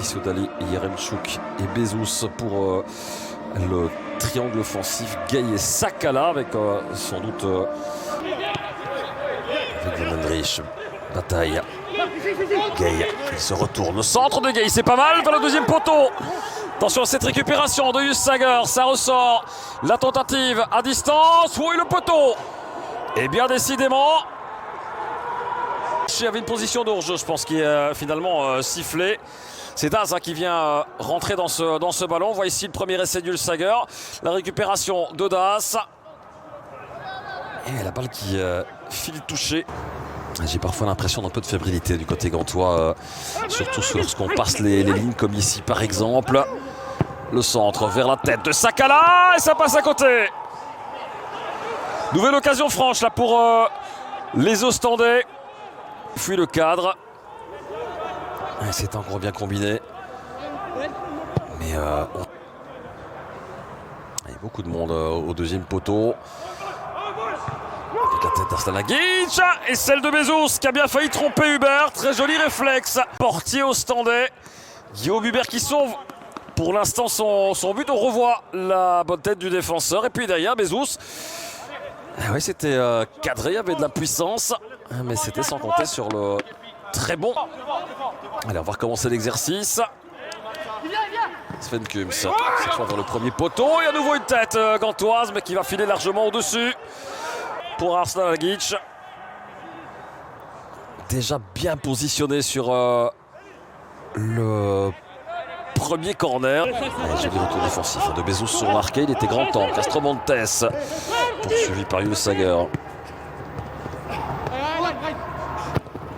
Tissoudali, Yaremchuk et Bezous pour le triangle offensif. Gay et Sakala avec sans doute avec Van Andrich. Bataille. Gay, il se retourne. Le centre de Gay, c'est pas mal vers le deuxième poteau. Attention à cette récupération de Sager, ça ressort. La tentative à distance. Oui, le poteau. Et bien décidément, il y avait une position de hors-jeu, je pense, qui est finalement sifflée. C'est Daz qui vient rentrer dans ce ballon. On voit ici le premier essai du Sager. La récupération de Daz. Et la balle qui file toucher. J'ai parfois l'impression d'un peu de fébrilité du côté gantois, surtout lorsqu'on passe les lignes comme ici par exemple. Le centre vers la tête de Sakala et ça passe à côté. Nouvelle occasion franche là pour les Ostendais. Fuit le cadre. C'est encore bien combiné. Mais il y a beaucoup de monde au deuxième poteau. Avec la tête d'Arslan Agic et celle de Bezous qui a bien failli tromper Hubert. Très joli réflexe. Portier Ostendais. Guillaume Hubert qui sauve pour l'instant son but. On revoit la bonne tête du défenseur. Et puis derrière Bezous. Oui, c'était cadré, il y avait de la puissance. Mais c'était sans compter sur le très bon. Allez, on va recommencer l'exercice. Sven Kums, cette fois vers le premier poteau. Et à nouveau une tête gantoise, mais qui va filer largement au-dessus. Pour Arslan Agic. Déjà bien positionné sur le premier corner. Joli retour défensif de Bezous sur marqué. Il était grand temps. Castromontes poursuivi par Sager.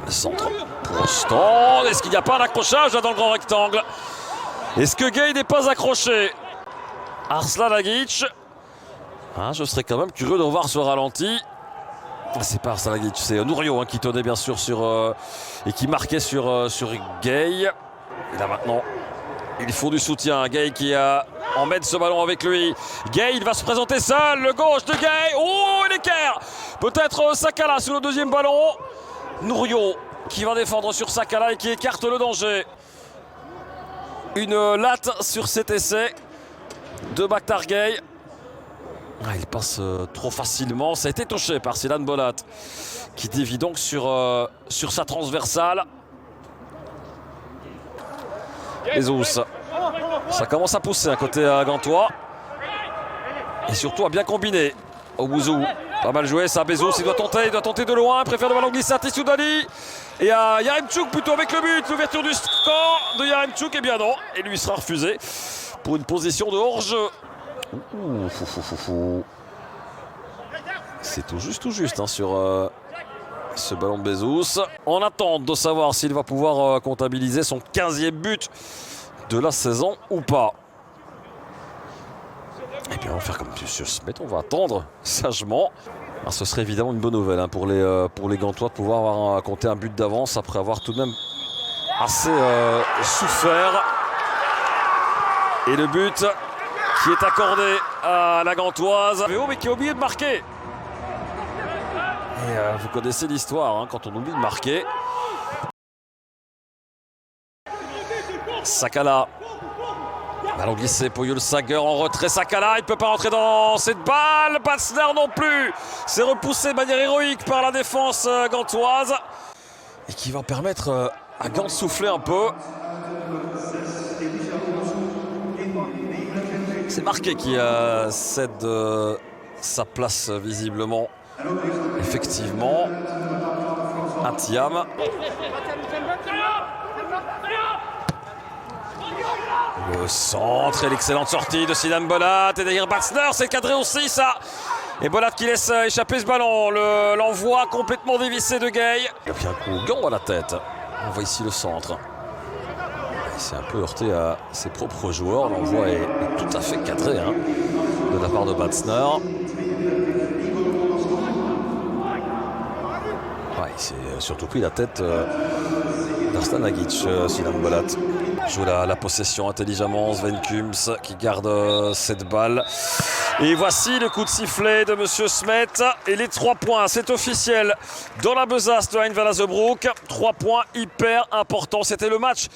Le centre pour Ostende. Est-ce qu'il n'y a pas un accrochage là dans le grand rectangle? Est-ce que Gay n'est pas accroché? Arslan Agic. Je serais quand même curieux de revoir ce ralenti. C'est pas Arslan Agic, c'est Nourio qui tenait bien sûr sur et qui marquait sur Gay. Et là maintenant, il faut du soutien. Gay qui emmène ce ballon avec lui. Gay, il va se présenter seul. Le gauche de Gay. Oh, l'équerre. Peut-être Sakala sur le deuxième ballon. Nourio qui va défendre sur Sakala et qui écarte le danger. Une latte sur cet essai de Bakhtar Gay. Il passe trop facilement. Ça a été touché par Silan Bolat qui dévie donc sur sa transversale. Bezous. Ça commence à pousser à côté gantois. Et surtout à bien combiner. Obouzou. Pas mal joué ça. Bezous, il doit tenter de loin. Il préfère le ballon glisser à Tissoudali. Et à Yaremchuk plutôt avec le but. L'ouverture du score de Yaremchuk. Eh bien non. Et lui sera refusé pour une position de hors-jeu. C'est tout juste sur ce ballon de Bezous. On attend de savoir s'il va pouvoir comptabiliser son 15e but de la saison ou pas. Et bien on va faire comme M. Smet, on va attendre sagement. Alors, ce serait évidemment une bonne nouvelle pour les Gantois de pouvoir avoir compté un but d'avance après avoir tout de même assez souffert. Et le but qui est accordé à la Gantoise. Mais qui a oublié de marquer. Et vous connaissez l'histoire, quand on oublie de marquer. Sakala. Ballon glissé pour Sager en retrait. Sakala, il ne peut pas rentrer dans cette balle. Batsner non plus. C'est repoussé de manière héroïque par la défense gantoise. Et qui va permettre à Gand de souffler un peu. C'est Marquet qui cède sa place visiblement. Effectivement. À Thiam. Le centre et l'excellente sortie de Silan Bolat. Et derrière Batsner, c'est cadré aussi ça. Et Bolat qui laisse échapper ce ballon. L'envoi complètement dévissé de Gay. Il a pris un coup Gand à la tête. On voit ici le centre. Il s'est un peu heurté à ses propres joueurs. L'envoi est tout à fait cadré de la part de Batsner. Il s'est surtout pris la tête d'Arslan Agic, Silan Bolat. Joue la possession intelligemment. Sven Kums qui garde cette balle. Et voici le coup de sifflet de M. Smet. Et les 3 points, c'est officiel dans la besace de Hein Van Azebroek. 3 points hyper importants. C'était le match